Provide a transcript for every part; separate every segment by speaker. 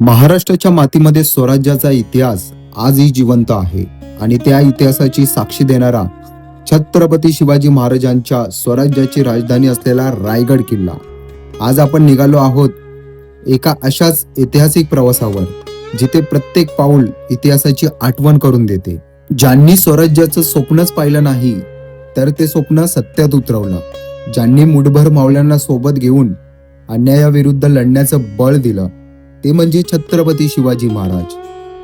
Speaker 1: महाराष्ट्राच्या मातीमध्ये स्वराज्याचा इतिहास आजही जिवंत आहे आणि त्या इतिहासाची साक्षी देणारा छत्रपती शिवाजी महाराजांच्या स्वराज्याची राजधानी असलेला रायगड किल्ला. आज आपण निघालो आहोत एका अशाच ऐतिहासिक प्रवासावर जिथे प्रत्येक पाऊल इतिहासाची आठवण करून देते. ज्यांनी स्वराज्याचं स्वप्नच पाहिलं नाही तर ते स्वप्न सत्यात उतरवलं, ज्यांनी मुठभर मावळ्यांना सोबत घेऊन अन्यायाविरुद्ध लढण्याचं बळ दिलं ते म्हणजे छत्रपती शिवाजी महाराज,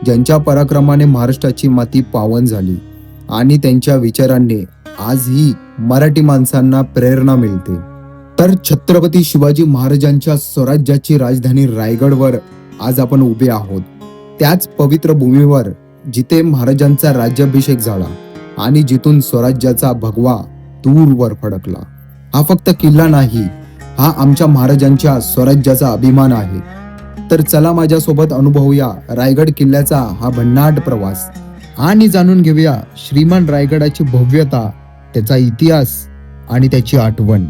Speaker 1: ज्यांच्या पराक्रमाने महाराष्ट्राची माती पावन झाली आणि त्यांच्या विचारांनी आजही मराठी माणसांना प्रेरणा मिळते. तर छत्रपती शिवाजी महाराजांच्या स्वराज्याची राजधानी रायगडवर आज आपण उभे आहोत. त्याच पवित्र भूमीवर जिथे महाराजांचा राज्याभिषेक झाला आणि जिथून स्वराज्याचा भगवा दूरवर फडकला. हा फक्त किल्ला नाही, हा आमच्या महाराजांच्या स्वराज्याचा अभिमान आहे. तर चला माझ्यासोबत अनुभवूया रायगड किल्ल्याचा हा भन्नाट प्रवास आणि जाणून घेऊया श्रीमान रायगडाची भव्यता, त्याचा इतिहास आणि त्याची आठवण.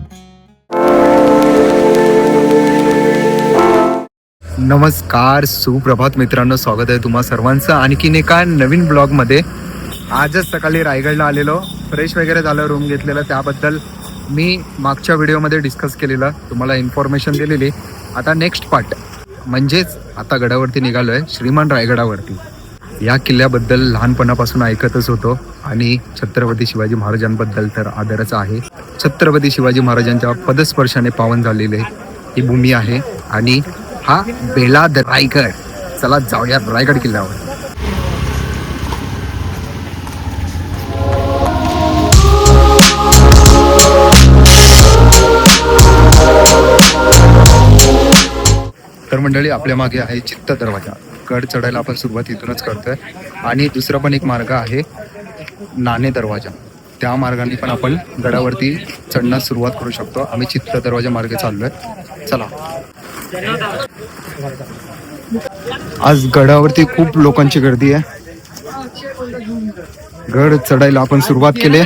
Speaker 1: नमस्कार, सुप्रभात मित्रांनो, स्वागत आहे तुम्हा सर्वांचं आणखीन एका नवीन ब्लॉग मध्ये. आजच सकाळी रायगडला आलेलो, फ्रेश वगैरे झालं, रूम घेतलेलं, त्याबद्दल मी मागच्या व्हिडिओमध्ये डिस्कस केलेलं, तुम्हाला इन्फॉर्मेशन दिलेली. आता नेक्स्ट पार्ट म्हणजेच आता गडावरती निघालोय, श्रीमान रायगडावरती. या किल्ल्याबद्दल लहानपणापासून ऐकतच होतो आणि छत्रपती शिवाजी महाराजांबद्दल तर आदरच आहे. छत्रपती शिवाजी महाराजांच्या पदस्पर्शाने पावन झालेले ही भूमी आहे आणि हा बेलाद रायगड. चला जाऊया रायगड किल्ल्यावर. तर मंडळी, आपल्या मागे आहे चित्त दरवाजा. गड चढायला आपण सुरुवात इथूनच करतोय आणि दुसरा पण एक मार्ग आहे नाणे दरवाजा, त्या मार्गाने पण आपण गडावरती चढण्यास सुरुवात करू शकतो. आम्ही चित्त दरवाजा मार्गे चाललोय. चला. आज गडावरती खूप लोकांची गर्दी आहे. गड चढायला आपण सुरुवात केली.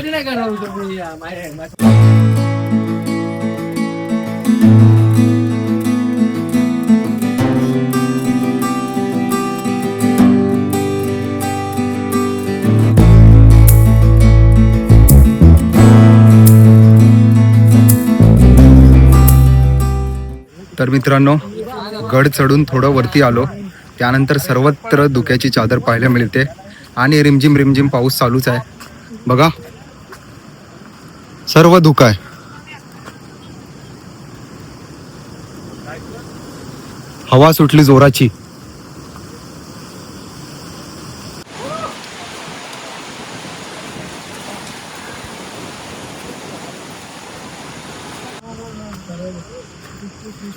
Speaker 1: तर मित्रांनो, गड चढून थोडं वरती आलो, त्यानंतर सर्वत्र धुक्याची चादर पाहायला मिळते आणि रिमझिम रिमझिम पाऊस चालूच आहे. बघा, सर्व धुका आहे. हवा सुटली जोराची.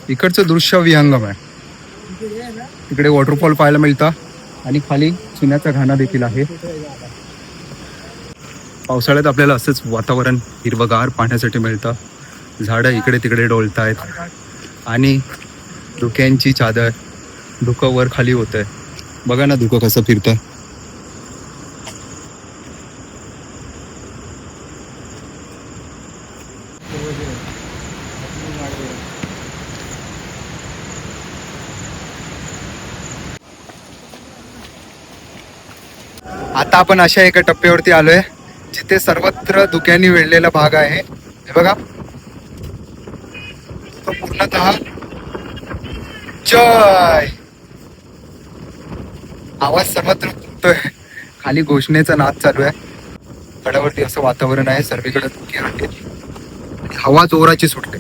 Speaker 1: इकडचं दृश्य विहंगम आहे. इकडे वॉटरफॉल पाहायला मिळतं आणि खाली चुन्याचा घाणा देखील आहे. पावसाळ्यात आपल्याला असंच वातावरण हिरवगार पाहण्यासाठी मिळतं. झाडं इकडे तिकडे डोलत आहेत आणि धुक्यांची चादर, धुकं वर खाली होतंय. बघा ना धुकं कसं फिरतंय. आता आपण अशा एका टप्प्यावरती आलोय जिथे सर्वत्र धुक्याने वेढलेला भाग आहे. हे बघा, तो पूर्णतः जय आवाज सर्वत्र फुटतोय. खाली घोषणेचा नाद चालू आहे. गडावरती असं वातावरण आहे, सर्वीकडे धुके आहेत आणि हवा जोराची सुटते.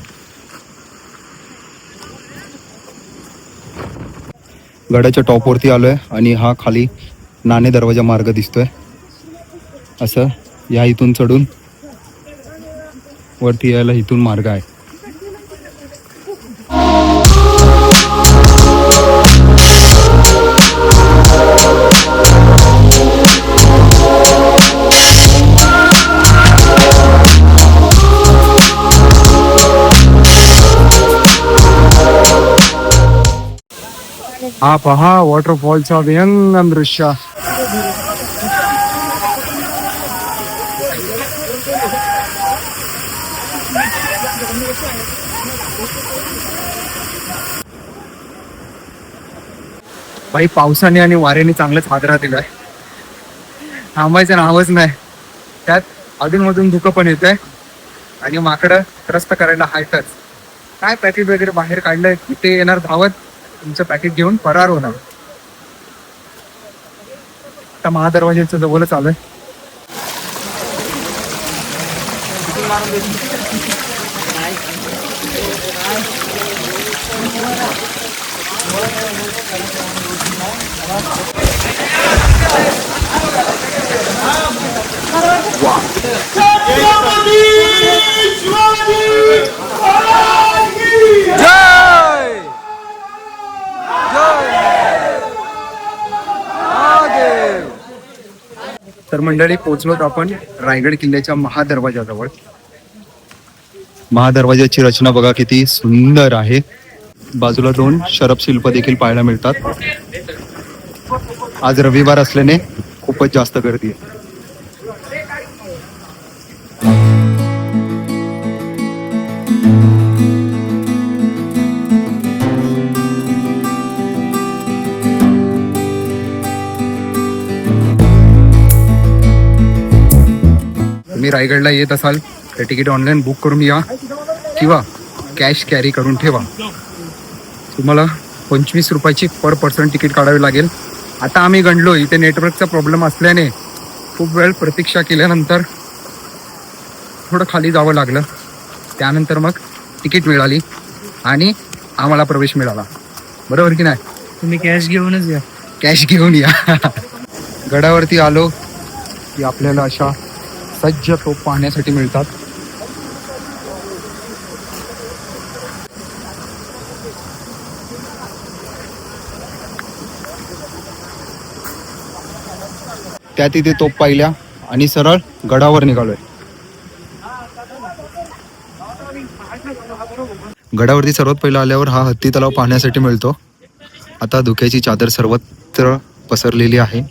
Speaker 1: गडाच्या टॉपवरती आलोय आणि हा खाली नाणे दरवाजा मार्ग दिसतोय. असं या इथून चढून वरती यायला इथून मार्ग आहे. हा पहा वॉटरफॉलचा विहंगम दृश्य.
Speaker 2: भाई पावसाने आणि वाऱ्याने चांगलंच हादरा दिलाय. थांबायचं नावच नाही. त्यात अधूनमधून धुकं पण येत आहे आणि माकडं त्रस्त करायला हायतच. काय पॅकेट वगैरे बाहेर काढलंय, इथे येणार धावत, तुमचं पॅकेट घेऊन फरार होणार. आता महादरवाज्याच्या जवळच आलोय. तर मंडळी पोहोचलोत आपण रायगड किल्ल्याच्या महादरवाजाजवळ. महादरवाजाची रचना बघा किती सुंदर आहे. बाजूला 2 शरभ शिल्प देखील पाहायला मिळतात. आज रविवार असल्याने खूपच जास्त गर्दी आहे. तुम्ही रायगडला येत असाल तर तिकीट ऑनलाईन बुक करून या किंवा कॅश कॅरी करून ठेवा. तुम्हाला 25 रुपयाची पर पर्सन तिकीट काढावी लागेल. आता आम्ही गणलो, इथे नेटवर्कचा प्रॉब्लेम असल्याने खूप वेळ प्रतीक्षा केल्यानंतर थोडं खाली जावं लागलं. त्यानंतर मग तिकीट मिळाली आणि आम्हाला प्रवेश मिळाला. बरोबर की नाही?
Speaker 3: तुम्ही कॅश घेऊनच या.
Speaker 2: कॅश घेऊन या. गडावरती आलो की आपल्याला अशा सज्ज तोफ पाहण्यासाठी मिळतात. त्या तिथे तोफ पाहिल्या आणि सरळ गडावर निघालोय. गडावरती सर्वात पहिला आल्यावर हा हत्ती तलाव पाहण्यासाठी मिळतो. आता धुक्याची चादर सर्वत्र पसरलेली आहे.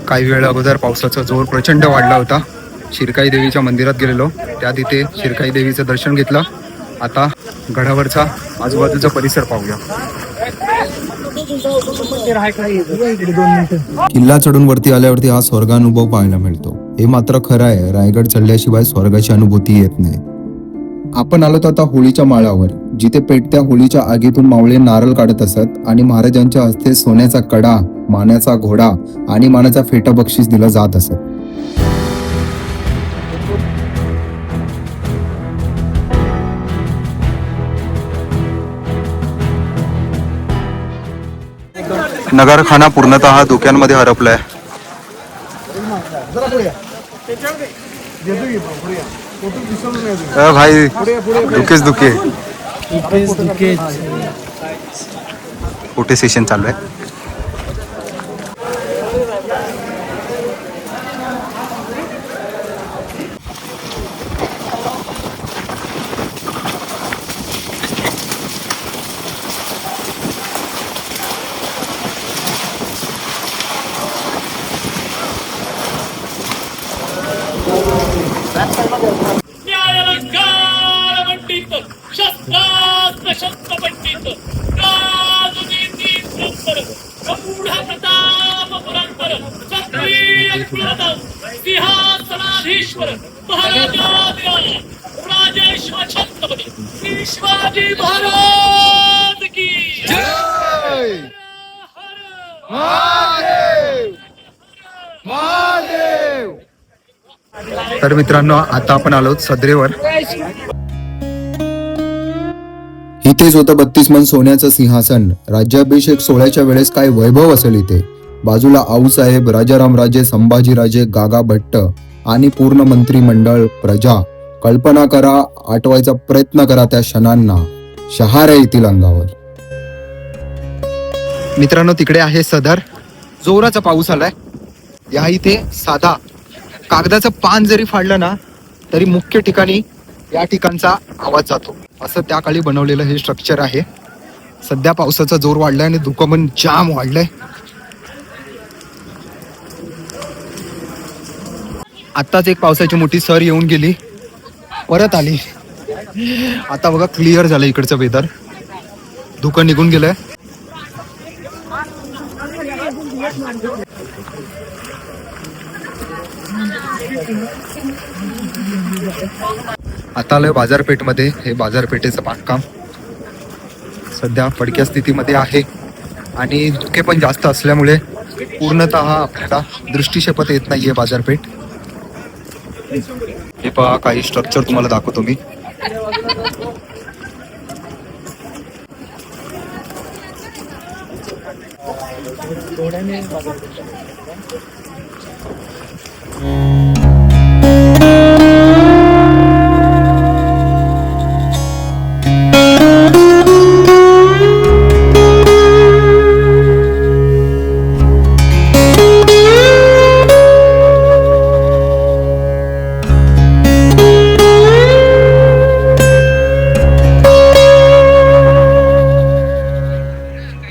Speaker 2: काही वेळ अगोदर पावसाचा जोर प्रचंड वाढला होता. शिरकाई देवीच्या मंदिरात गेलेलो, त्यात इथे शिरकाई देवीचं दर्शन घेतलं. आता गडावरचा आजूबाजूचा परिसर पाहूया. किल्ला चढून वरती आल्यावरती हा स्वर्गानुभव पाहायला मिळतो. हे मात्र खरं आहे, रायगड चढल्याशिवाय स्वर्गाची अनुभूती येत नाही. आपण आलो आता होळीच्या माळावर, जिथे पेटत्या होळीच्या आगीतून मावळे नारळ काढत असत आणि महाराजांच्या हस्ते सोन्याचा कडा, मानाचा घोडा आणि मानाचा फेटा बक्षीस दिला जात असत. नगरखाना पूर्णतः धुक्यांमध्ये हरपलाय. भाई धुकेच धुके. कुठे सेशन चालू आहे?
Speaker 4: न्यायालंकार पंडित शस्त्रास्त्र शस्त्र पंडित राजनीती पुरंदर प्रौढ प्रताप पुरंदर क्षत्रिय कुलरत्न सिंहासनाधीश्वर महाराजाधिराज राजेश्वर छत्रपती श्री शिवाजी महाराज की जय.
Speaker 2: तर मित्रांनो, आता आपण आलो सद्रेवर. इथेच होतं 32 मन सोन्याचं सिंहासन. राज्याभिषेक सोहळ्याच्या वेळेस काय वैभव असेल इथे. बाजूला आऊसाहेब, राजारामराजे, संभाजीराजे, गागा भट्ट आणि पूर्ण मंत्रिमंडळ, प्रजा. कल्पना करा, आठवायचा प्रयत्न करा त्या क्षणांना. शहारे येतील अंगावर. मित्रांनो, तिकडे आहे सदर. जोराचा पाऊस आलाय. या इथे साधा कागदाचं पान जरी फाडलं ना तरी मुख्य ठिकाणी या ठिकाणचा आवाज जातो. असं त्या काळी बनवलेलं हे स्ट्रक्चर आहे. सध्या पावसाचा जोर वाढलाय आणि धुकं पण जाम वाढलंय. आत्ताच एक पावसाची मोठी सर येऊन गेली, परत आली. आता बघा क्लिअर झालं इकडचं वेदर, धुकं निघून गेलंय. आता आलोय बाजारपेठमध्ये. हे बाजारपेठेचं बांधकाम सध्या पडक्या स्थितीमध्ये आहे आणि धुके पण जास्त असल्यामुळे पूर्णतः आपल्याला दृष्टीक्षेपात येत नाहीये बाजारपेठ. हे पहा, काही स्ट्रक्चर तुम्हाला दाखवतो मी.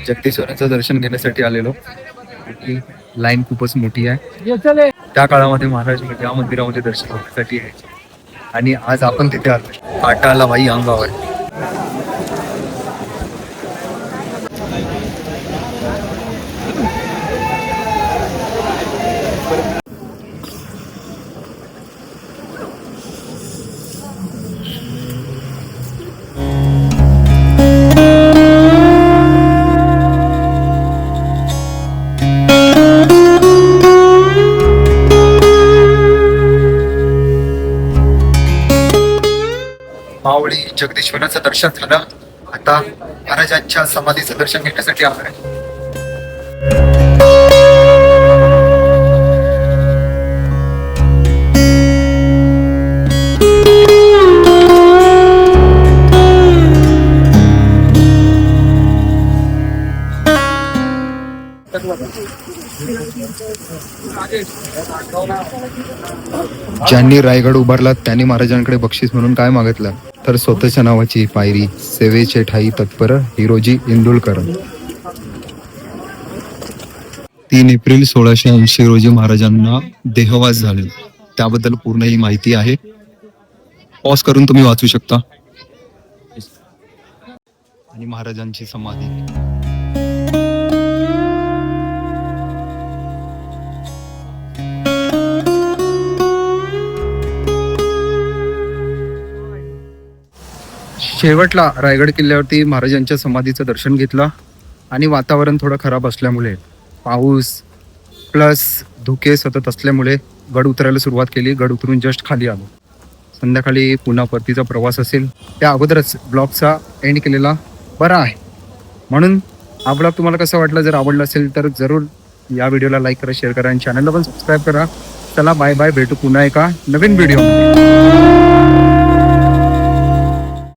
Speaker 2: जगदीश्वराचं दर्शन घेण्यासाठी आलेलो. लाईन खूपच मोठी आहे. त्या काळामध्ये महाराज या मंदिरामध्ये दर्शन घेण्यासाठी यायचे आणि आज आपण तिथे आलो. काटाला बाई अंगावर. मावळी जगदीश्वराचं दर्शन झालं. आता महाराजांच्या समाधीचं दर्शन घेण्यासाठी आलोय. ज्यांनी रायगड उभारला त्यांनी महाराजांकडे बक्षीस म्हणून काय मागितलं, तर स्वतःच्या नावाची पायरी, सेवेचे ठाई तत्पर हिरोजी इंदुलकर. 3 एप्रिल 1680 रोजी महाराजांना देहवास झाले. त्याबद्दल पूर्ण ही माहिती आहे. पॉज करून तुम्ही वाचू शकता. आणि महाराजांची समाधी. शेवटला रायगड किल्ल्यावरती महाराजांच्या समाधीचं दर्शन घेतलं आणि वातावरण थोडं खराब असल्यामुळे, पाऊस प्लस धुके सतत असल्यामुळे गड उतरायला सुरुवात केली. गड उतरून जस्ट खाली आलो. संध्याकाळी पुन्हा परतीचा प्रवास असेल. त्या अगोदरच ब्लॉगचा एंड केलेला बरा आहे. म्हणून हा ब्लॉग तुम्हाला कसा वाटला, जर आवडला असेल तर जरूर या व्हिडिओला लाईक करा, शेअर करा आणि चॅनलला पण सबस्क्राईब करा. चला बाय बाय, भेटू पुन्हा एका नवीन व्हिडिओ.